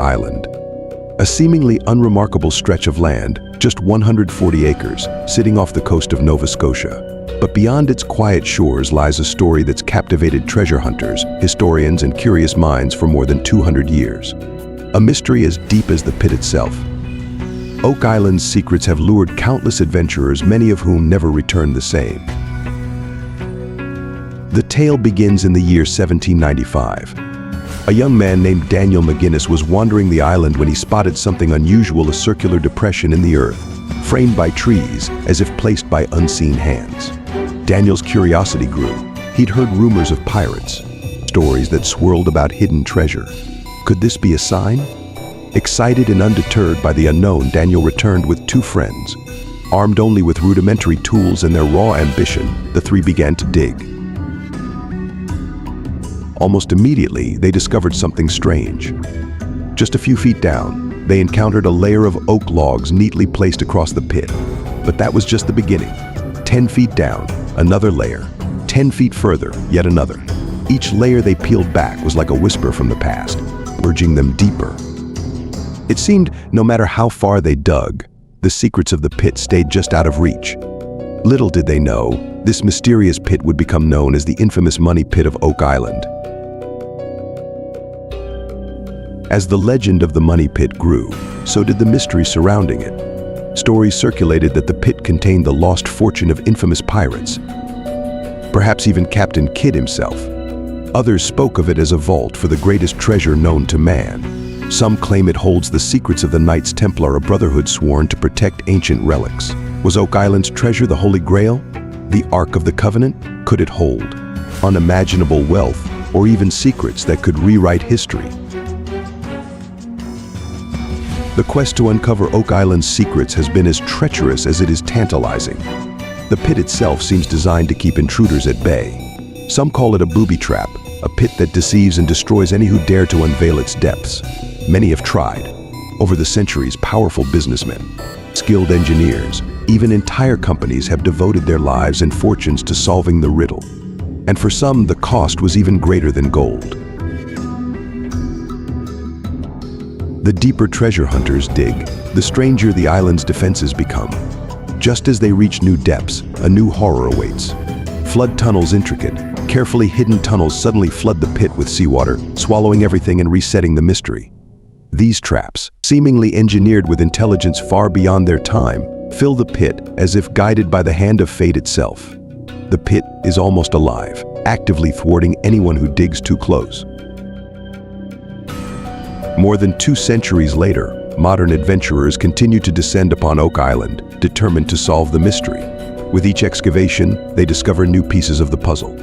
Island. A seemingly unremarkable stretch of land, just 140 acres, sitting off the coast of Nova Scotia. But beyond its quiet shores lies a story that's captivated treasure hunters, historians, and curious minds for more than 200 years. A mystery as deep as the pit itself. Oak Island's secrets have lured countless adventurers, many of whom never returned the same. The tale begins in the year 1795. A young man named Daniel McGinnis was wandering the island when he spotted something unusual, a circular depression in the earth, framed by trees as if placed by unseen hands. Daniel's curiosity grew. He'd heard rumors of pirates, stories that swirled about hidden treasure. Could this be a sign? Excited and undeterred by the unknown, Daniel returned with two friends. Armed only with rudimentary tools and their raw ambition, the three began to dig. Almost immediately, they discovered something strange. Just a few feet down, they encountered a layer of oak logs neatly placed across the pit. But that was just the beginning. 10 feet down, another layer. 10 feet further, yet another. Each layer they peeled back was like a whisper from the past, urging them deeper. It seemed no matter how far they dug, the secrets of the pit stayed just out of reach. Little did they know, this mysterious pit would become known as the infamous Money Pit of Oak Island. As the legend of the Money Pit grew, so did the mystery surrounding it. Stories circulated that the pit contained the lost fortune of infamous pirates, perhaps even Captain Kidd himself. Others spoke of it as a vault for the greatest treasure known to man. Some claim it holds the secrets of the Knights Templar, a brotherhood sworn to protect ancient relics. Was Oak Island's treasure the Holy Grail? The Ark of the Covenant? Could it hold unimaginable wealth or even secrets that could rewrite history? The quest to uncover Oak Island's secrets has been as treacherous as it is tantalizing. The pit itself seems designed to keep intruders at bay. Some call it a booby trap, a pit that deceives and destroys any who dare to unveil its depths. Many have tried. Over the centuries, powerful businessmen, skilled engineers, even entire companies have devoted their lives and fortunes to solving the riddle. And for some, the cost was even greater than gold. The deeper treasure hunters dig, the stranger the island's defenses become. Just as they reach new depths, a new horror awaits. Flood tunnels, intricate, carefully hidden tunnels suddenly flood the pit with seawater, swallowing everything and resetting the mystery. These traps, seemingly engineered with intelligence far beyond their time, fill the pit as if guided by the hand of fate itself. The pit is almost alive, actively thwarting anyone who digs too close. More than 2 centuries later, modern adventurers continue to descend upon Oak Island, determined to solve the mystery. With each excavation, they discover new pieces of the puzzle.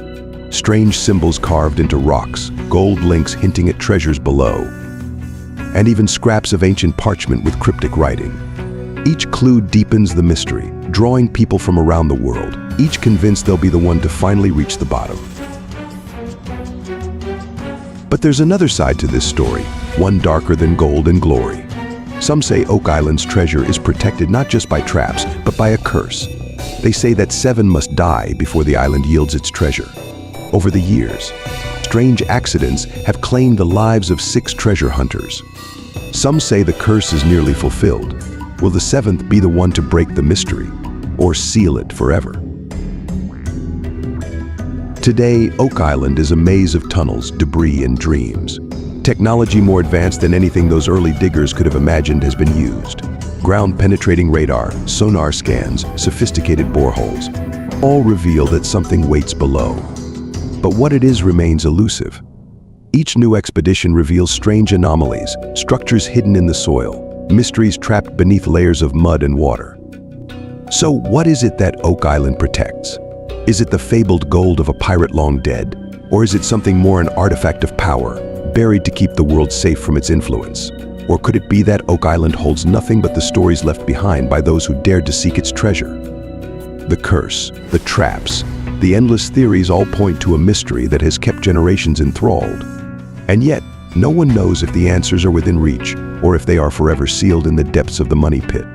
Strange symbols carved into rocks, gold links hinting at treasures below, and even scraps of ancient parchment with cryptic writing. Each clue deepens the mystery, drawing people from around the world, each convinced they'll be the one to finally reach the bottom. But there's another side to this story, one darker than gold and glory. Some say Oak Island's treasure is protected not just by traps, but by a curse. They say that 7 must die before the island yields its treasure. Over the years, strange accidents have claimed the lives of 6 treasure hunters. Some say the curse is nearly fulfilled. Will the 7th be the one to break the mystery, or seal it forever? Today, Oak Island is a maze of tunnels, debris, and dreams. Technology more advanced than anything those early diggers could have imagined has been used. Ground-penetrating radar, sonar scans, sophisticated boreholes, all reveal that something waits below. But what it is remains elusive. Each new expedition reveals strange anomalies, structures hidden in the soil, mysteries trapped beneath layers of mud and water. So what is it that Oak Island protects? Is it the fabled gold of a pirate long dead? Or is it something more, an artifact of power, buried to keep the world safe from its influence? Or could it be that Oak Island holds nothing but the stories left behind by those who dared to seek its treasure? The curse, the traps, the endless theories all point to a mystery that has kept generations enthralled. And yet, no one knows if the answers are within reach or if they are forever sealed in the depths of the Money Pit.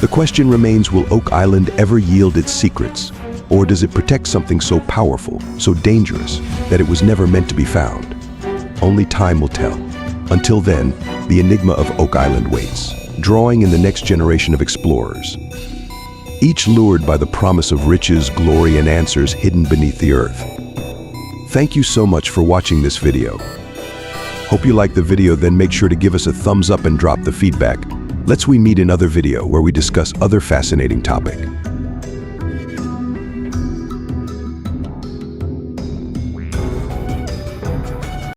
The question remains, will Oak Island ever yield its secrets? Or does it protect something so powerful, so dangerous, that it was never meant to be found? Only time will tell. Until then, the enigma of Oak Island waits, drawing in the next generation of explorers, each lured by the promise of riches, glory, and answers hidden beneath the earth. Thank you so much for watching this video. Hope you liked the video, then make sure to give us a thumbs up and drop the feedback. Let's meet in other video where we discuss other fascinating topic.